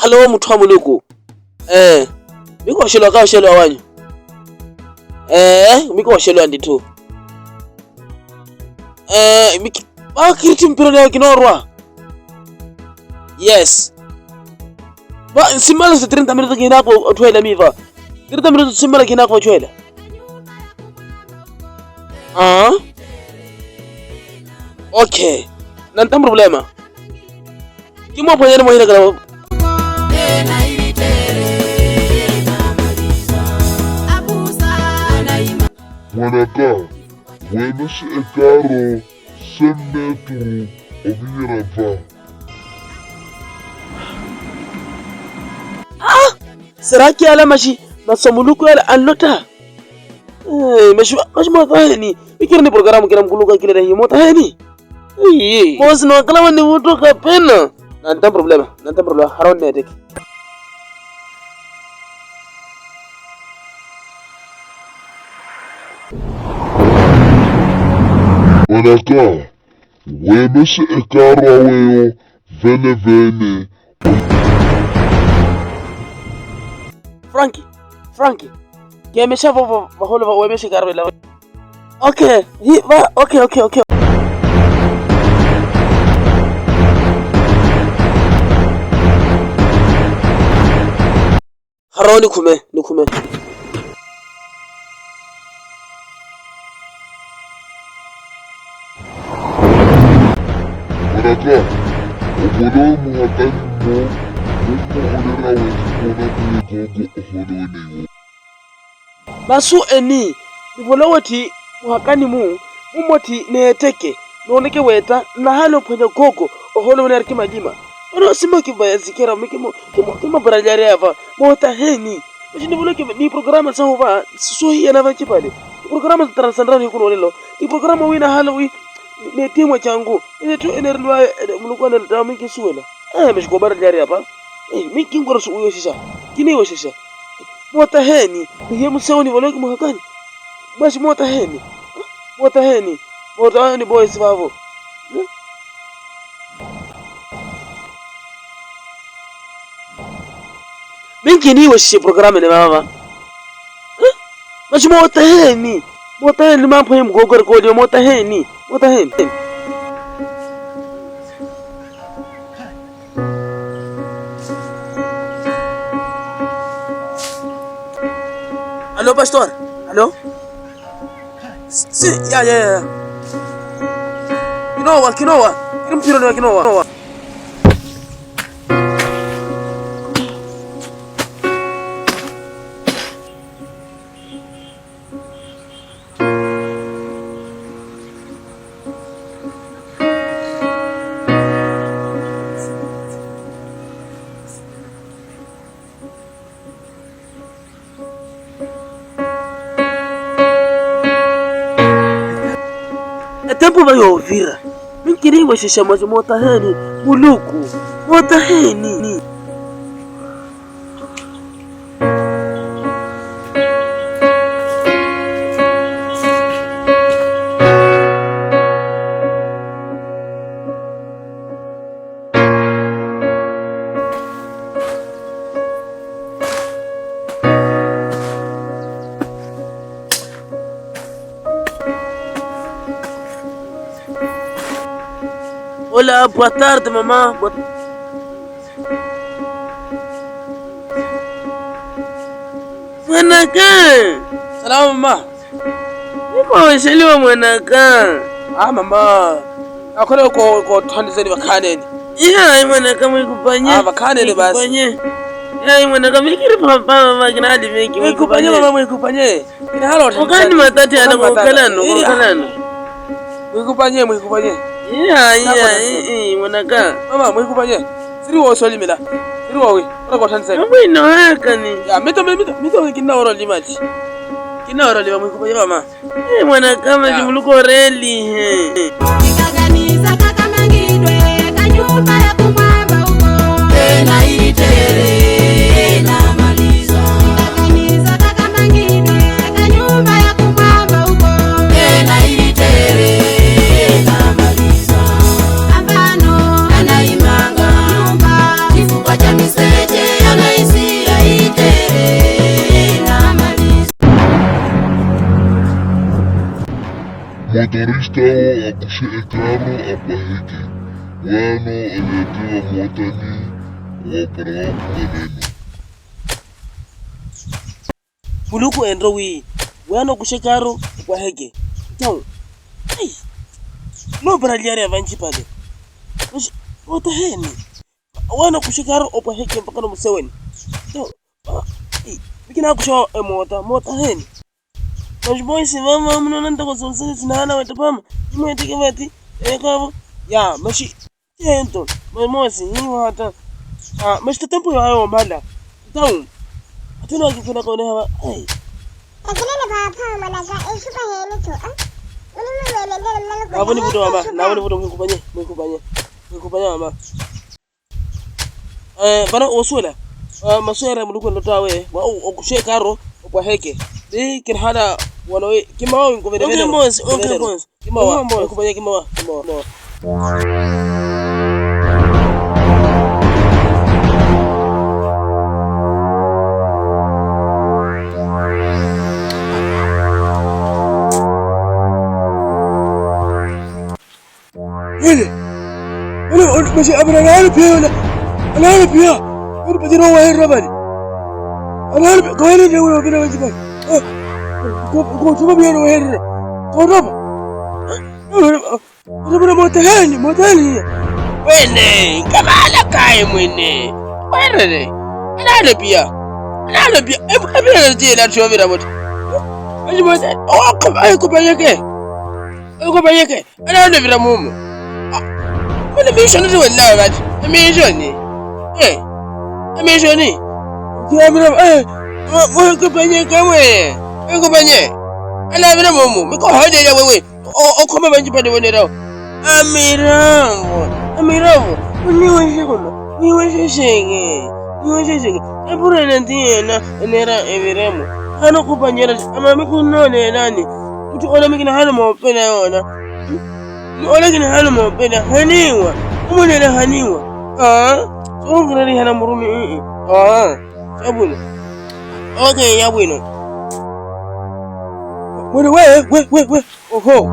Hello muthu wa Muluku. Miko shelwa ka shelwa wanyu. Miko shelwa ndithu. Kiriti mpira leo kinorwa. Yes. Ba simala se 30 minutos kinako otwela miva. 30 minutos simala kinako otwela. Okay. Nanta problema. Kimo ponyeni mwenye kala. Mwanaka, wena se ekaro 100 metros ovinha. Será que ela mas Muluku ela anlota? Mas mota heni. Ikirni program kiram kuluka kile rahi mota heni. Mos no kala wani mutu ka pena. Nanta problema. Haron ne tek. Mwanaka, wena se ekaro aweo vene. Frankie. Kemesha vaholo wemesha karwela. Okay. Okay. Haroni kume. Mwanaka, obodo muhatani mo. Olera weti mwana kulegogo ohodone. Basu eni nivolowati muhakani mumoti neeteke noneke weta na halo pwenye gogo oholo wene arki majima ono sima kibaya zikera kima barajari hava mota heni mashi nivoloke ni programa sa huva sohi ya nava kipade programa transandra ni kuno lelo ni programa wina halo wi ne timwa changu ene tu enerlwa Muluku na litawa mingi suwela mashi kwa barajari hapa mingi ngoro su uyo shisha kini uyo shisha mota heni niye musawoni voloke muhakani mashi mota heni boys vavo mingi ni washe programa ne mama mashi mota heni mampo him gogor kodi mota heni Alô, pastor? Alô? Sim, yeah. Kinowa. Kinowa. Tempo vai ouvir. Minkiri washisha maji mota heni Muluku. Mota heni. Olá, boa tarde, mamã. Mwanaka. Salama mama. Niko wesheliwa mwanaka. Mama. Akole ko thandizeni bakhaneni. Mwanaka mwikupanye. Bakhaneni basi. Mwanaka mikiri papa mama kinadi mingi. Mwikupanye mama mwikupanye. Ina halo. Ukani matati ana kokalano. Mwikupanye. Mwanaka. Mama mwikupanye. Siri wo solimela. Siri wo we. Ora ko thandizeni. Mwino hakani. Mito kina oro limachi. Kina oro limachi mwikupanye mama. Mwanaka maji Muluku reli. Nikaganiza kaka mangidwe kanyumba ya kumwamba huko. Na ilitere na malizo. Nikaganiza kaka mangidwe kanyumba ya kumwamba huko. Na ilitere na malizo. Ambano anaimanga nyumba kifuko cha misete. motorista o akushe ekaro apaheke. Wano aliatiwa motani waparawaku maneno. Buluku endro wi. Wano kushekaro apaheke. Tau. Ai. No baraliari avanchi pale. Mota heni. Wano kushekaro apaheke mpaka no museweni. Tau. Bikina kusho mota heni. Majboisi mama mnaona ndako zonse sinana watapama. Mwetike vati ekabo. Ya, mashi tento. Mamosi hiwa hata. Mashi tatampo yayo mbala. Tau. Atuna kikuna kone hawa. Ai. Akinene papa managa eshuka heni to. Uni mwelendele mnalo kwa. Naboni budo mama. Naboni budo mwikubanye mama. Bana osula. Maswera muluko ndotawe. Wa okushe karo kwa heke. Di kin hada wano kimawa nguvene vene. Okay boss. Kimawa mwikubanye kimawa. Wala ماشي أبنا أنا عارف يا ولا أنا عارف يا أنا بدي روح هاي الربادي أنا عارف قايل لي ولا بنا وجبان قوم شو بيا روح هاي قوم أنا بنا موتاني ويني كمالك كايم ويني ويني أنا عارف يا أبنا نجي لا تشوف يا ربادي أجي موتاني أوقف أيكو بيجي أنا عارف يا مومو Wala mission ni wallahi bad. Mission ni. Mission ni. Kamera mo ko banye kamwe. Ko banye. Ala bina momo. Mi ko hode ya wewe. O ko banji pade woni raw. Amirawo. Ni wese kono. Ni wese shege. Ebura nantiena enera eviremo. Hano ko banyera ama mi ko none nani. Mutu ona mi kina hano mo pena yona. Olakini hana mopenda haniwa umunela haniwa songirali hana murumi sabuna okay yabwino we oho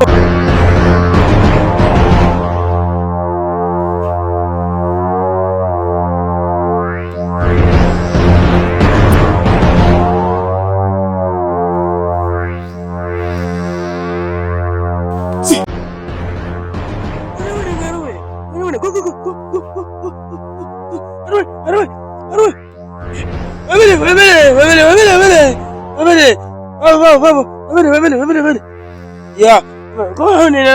Ya, kau ni na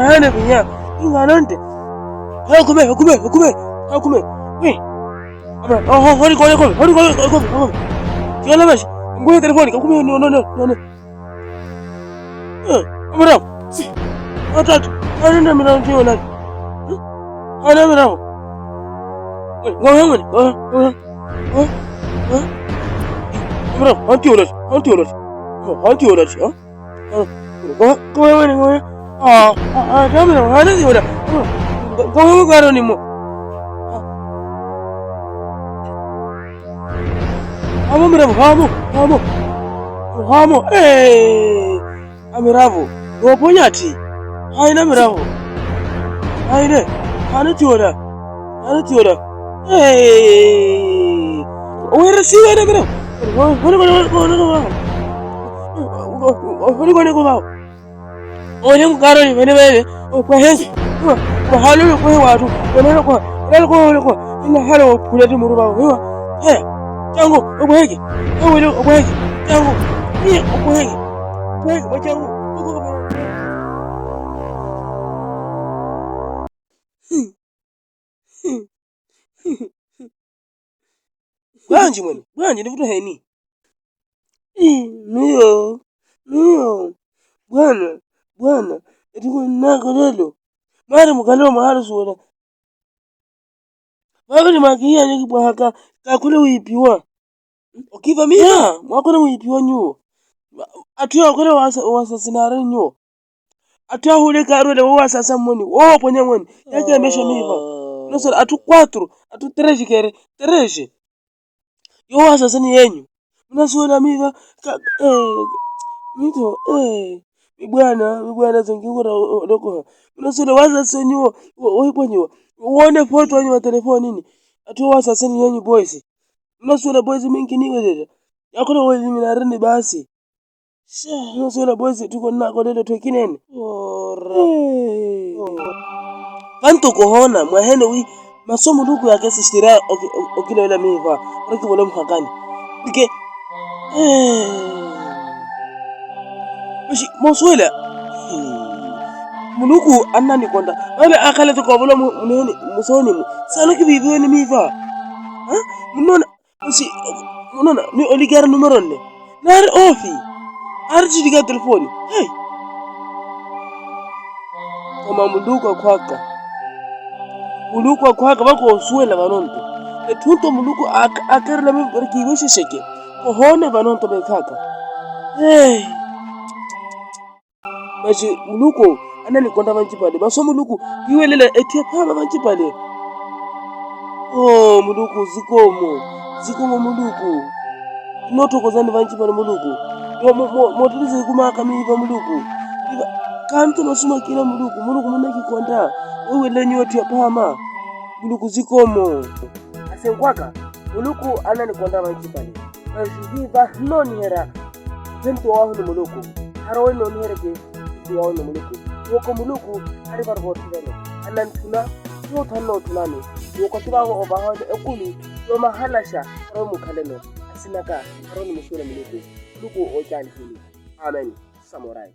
hana biya. Inga nante. Hukume. Weh. Abra, hori ko. Kila bash. Ngoja telefoni, hukume no. Abra. Atatu. Ana mira ndio nani. Ana mira. Ngoja. Abra, anti olat. Ngoja. Jamila, hana ndio. Ngoja garo ni mo. Hamo. Amiravo. Goponyati. Haina miravo. Haine. Hana tiora. Owera siwa na miravo. Hori ko ba. Oye mukaro ni vene. Kwa hezi. Kwa halu kwa watu. Ko. Ina halo kuleti muruba. Haya. Chango okwege. Chango. Ni okwege. Chango. Bwanji ndivuto heni. Ndio. Bwana. Etiko nako lelo. Mara mukalo mahali suona. Baba ni makia nyingi bwaka. Kakule uipiwa. Okiva mia. Mwakule uipiwa nyuo. Atuya kule wasasinare nyuo. Atuya hule karule wasasa mwoni. Ponya mwoni. Yake amesha miva. Nosora atu 4. Atu 3 kere. 3. Yo wasasani yenyu. Unasuona miva. Mito. bwana zingikora loko unasula waza senyo oiponyo uone photo wanyu telefoni nini atu wasa seni yanyu boys unasula boys mingi niwe dede yakona wewe minareni basi unasula boys tuko nako lelo twekinene kanto kohona mwahene wi masomo ndugu yake sishira okile wala miva riki wala mhakani dike Mashi moswela muluku annani konda wale akala to kobolo munene musoni sano ki bibi ni miva ha munona mashi munona ni oligara numero ne nar ofi arji diga telefoni hey kama muluku kwaka bako swela banonto etunto muluku akarla mi barki wishe sheke kohone banonto bekaka hey Maji muluko anani konda manchipale baso muluku iwelela etia pama manchipale muluku zikomo muluku noto kozani manchipale muluku motulize kumaka miva muluku kanto masuma kila muluku munaki konda wewe nyo etia pama muluku zikomo asenkwaka muluku anani konda manchipale aziva noni hera tento wahu muluku haro noni hera ke wano muluku woko muluku ari barboti dane anan tuna yo tanno tunani woko tibago obaho de ekuli yo mahalasha ro mukaleno asinaka ro ni musula muluku o jani amen samurai